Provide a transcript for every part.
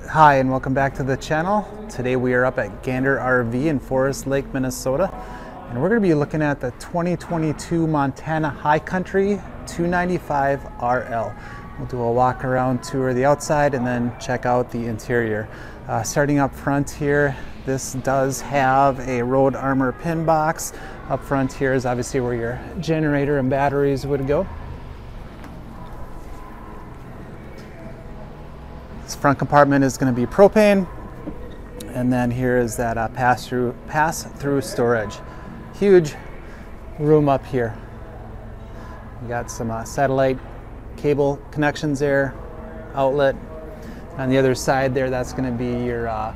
Hi and welcome back to the channel. Today we are up at Gander RV in Forest Lake, Minnesota, and we're going to be looking at the 2022 Montana High Country 295 RL. We'll do a walk around tour of the outside and then check out the interior. Starting up front here, this does have a road armor pin box. Up front here is obviously where your generator and batteries would go. This front compartment is going to be propane, and then here is that pass-through storage. Huge room up here. We got some satellite cable connections there, outlet. On the other side there, that's going to be your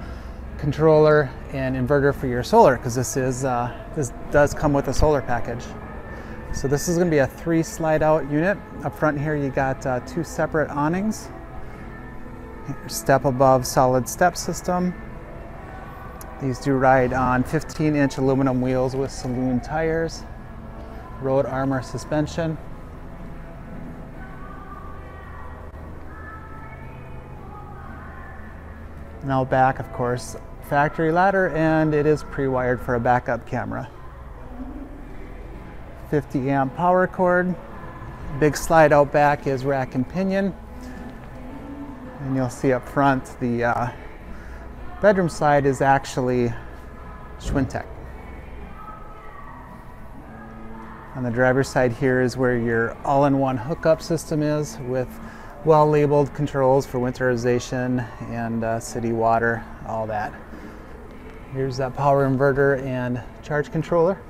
controller and inverter for your solar, because this does come with a solar package. So this is going to be a 3 slide out unit. Up front here you got 2 separate awnings. Your step above solid step system. These do ride on 15-inch aluminum wheels with saloon tires, road armor suspension. Now back, of course, factory ladder, and it is pre-wired for a backup camera. 50 amp power cord. Big slide out back is rack and pinion. And you'll see up front the bedroom slide is actually Schwintek. On the driver's side here is where your all-in-one hookup system is, with well-labeled controls for winterization and city water, all that. Here's that power inverter and charge controller.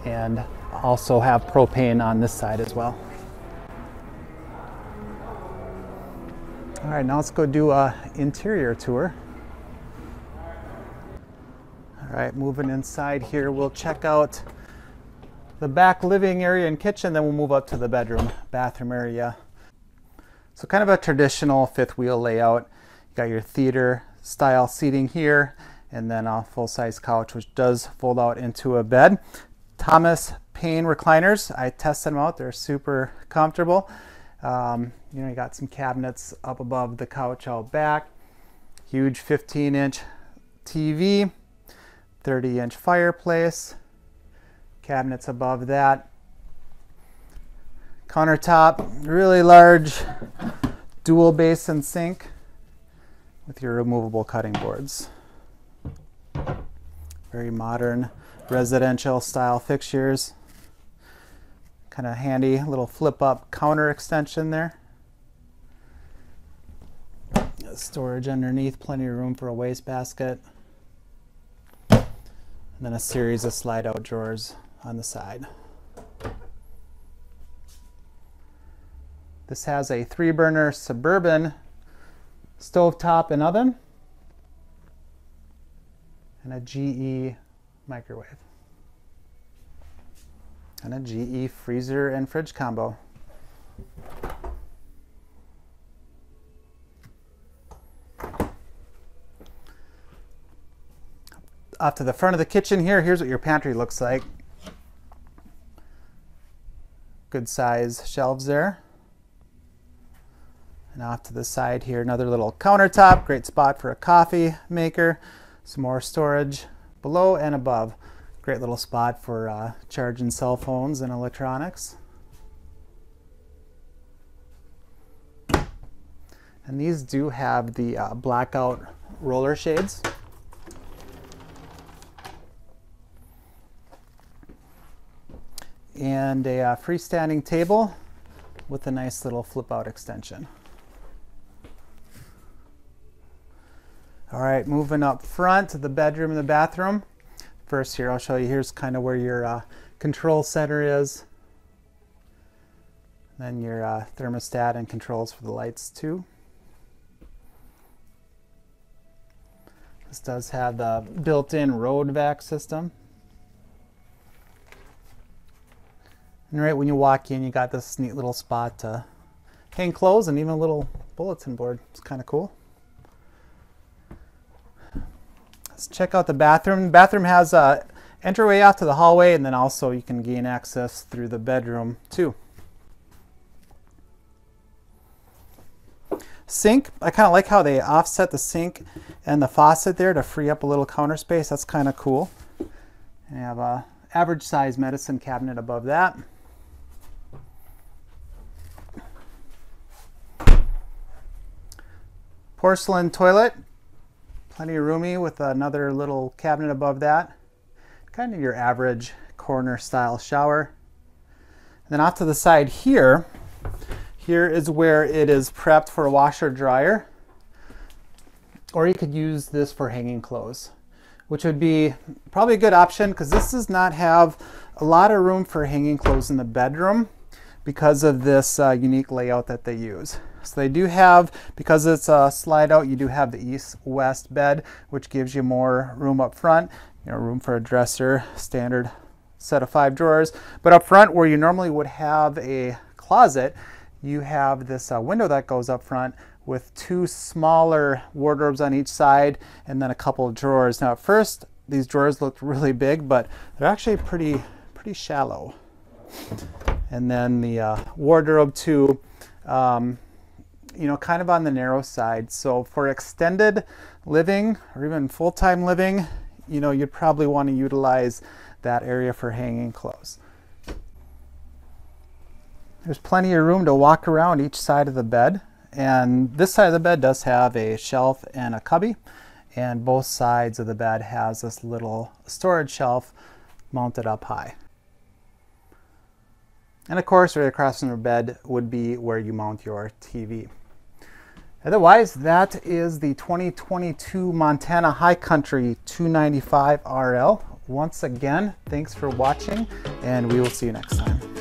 And also have propane on this side as well. All right, now let's go do an interior tour. All right, moving inside here, we'll check out the back living area and kitchen, then we'll move up to the bedroom, bathroom area. So kind of a traditional fifth wheel layout. You got your theater style seating here, and then a full-size couch, which does fold out into a bed. Thomas Paine recliners, I tested them out, they're super comfortable. You know, you got some cabinets up above the couch out back. Huge 15-inch TV, 30-inch fireplace, cabinets above that. Countertop, really large dual basin sink with your removable cutting boards. Very modern residential style fixtures. Kind of handy little flip up counter extension there. Storage underneath, plenty of room for a wastebasket. And then a series of slide out drawers on the side. This has a 3-burner Suburban stovetop and oven, and a GE microwave, and a GE freezer and fridge combo. Off to the front of the kitchen here, here's what your pantry looks like. Good size shelves there. And off to the side here, another little countertop, great spot for a coffee maker. Some more storage below and above. Great little spot for charging cell phones and electronics. And these do have the blackout roller shades. And a freestanding table with a nice little flip out extension. All right, moving up front to the bedroom and the bathroom. First here, I'll show you, here's kind of where your control center is. Then your thermostat and controls for the lights too. This does have the built-in road vac system. And right when you walk in, you got this neat little spot to hang clothes and even a little bulletin board. It's kind of cool. Let's check out the bathroom. The bathroom has a entryway out to the hallway, and then also you can gain access through the bedroom too. Sink, I kind of like how they offset the sink and the faucet there to free up a little counter space. That's kind of cool. And you have a average size medicine cabinet above that. Porcelain toilet, plenty roomy with another little cabinet above that. Kind of your average corner style shower. And then off to the side here, here is where it is prepped for a washer dryer. Or you could use this for hanging clothes, which would be probably a good option because this does not have a lot of room for hanging clothes in the bedroom because of this unique layout that they use. So they do have, because it's a slide out, you do have the east-west bed, which gives you more room up front, you know, room for a dresser, standard set of 5 drawers. But up front, where you normally would have a closet, you have this window that goes up front with 2 smaller wardrobes on each side and then a couple of drawers. Now at first, these drawers looked really big, but they're actually pretty shallow. And then the wardrobe too, you know, kind of on the narrow side. So for extended living or even full-time living, you know, you'd probably want to utilize that area for hanging clothes. There's plenty of room to walk around each side of the bed. And this side of the bed does have a shelf and a cubby. And both sides of the bed has this little storage shelf mounted up high. And of course, right across from the bed would be where you mount your TV. Otherwise, that is the 2022 Montana High Country 295 RL. Once again, thanks for watching, and we will see you next time.